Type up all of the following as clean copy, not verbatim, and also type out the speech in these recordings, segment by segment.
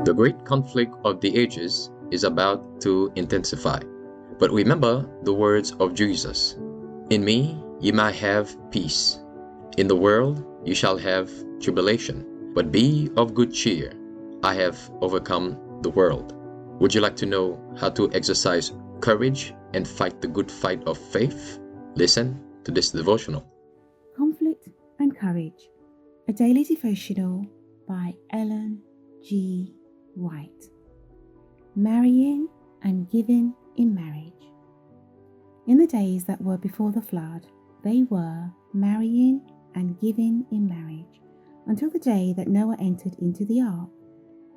The great conflict of the ages is about to intensify. But remember the words of Jesus. In me ye might have peace. In the world you shall have tribulation. But be of good cheer. I have overcome the world. Would you like to know how to exercise courage and fight the good fight of faith? Listen to this devotional. Conflict and Courage, a daily devotional by Ellen G. White. Marrying and giving in marriage. In the days that were before the flood, they were marrying and giving in marriage until the day that Noah entered into the ark.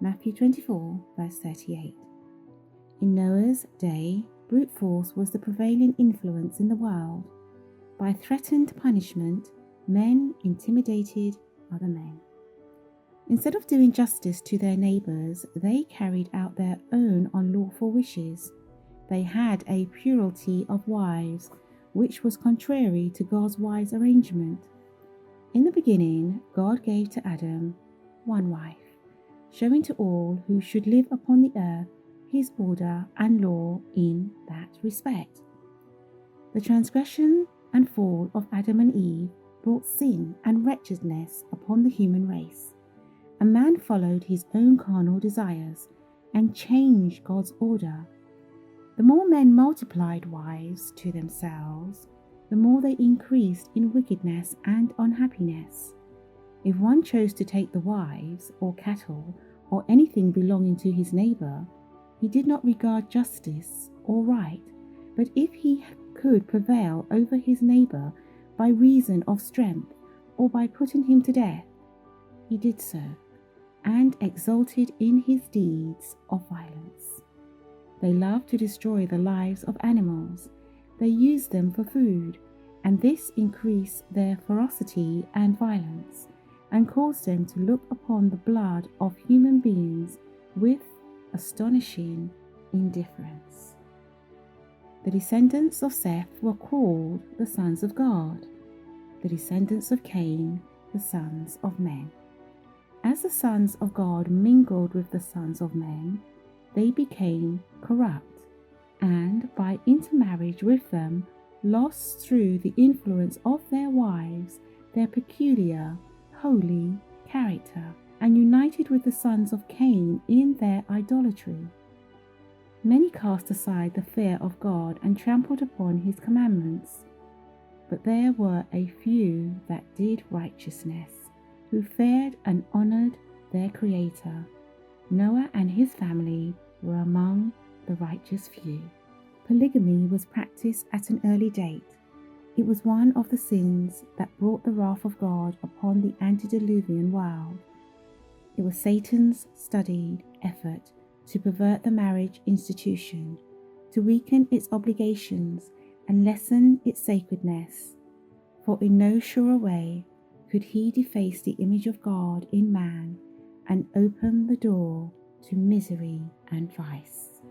Matthew 24, verse 38. In Noah's day, brute force was the prevailing influence in the world. By threatened punishment, men intimidated other men. Instead of doing justice to their neighbours, they carried out their own unlawful wishes. They had a plurality of wives, which was contrary to God's wise arrangement. In the beginning, God gave to Adam one wife, showing to all who should live upon the earth his order and law in that respect. The transgression and fall of Adam and Eve brought sin and wretchedness upon the human race. A man followed his own carnal desires and changed God's order. The more men multiplied wives to themselves, the more they increased in wickedness and unhappiness. If one chose to take the wives or cattle or anything belonging to his neighbour, he did not regard justice or right, but if he could prevail over his neighbour by reason of strength or by putting him to death, he did so, and exulted in his deeds of violence. They loved to destroy the lives of animals. They used them for food, and this increased their ferocity and violence, and caused them to look upon the blood of human beings with astonishing indifference. The descendants of Seth were called the sons of God, the descendants of Cain, the sons of men. As the sons of God mingled with the sons of men, they became corrupt, and by intermarriage with them, lost through the influence of their wives their peculiar, holy character, and united with the sons of Cain in their idolatry. Many cast aside the fear of God and trampled upon his commandments, but there were a few that did righteousness, who feared and honoured their Creator. Noah and his family were among the righteous few. Polygamy was practiced at an early date. It was one of the sins that brought the wrath of God upon the antediluvian world. It was Satan's studied effort to pervert the marriage institution, to weaken its obligations and lessen its sacredness. For in no surer way could he deface the image of God in man and open the door to misery and vice.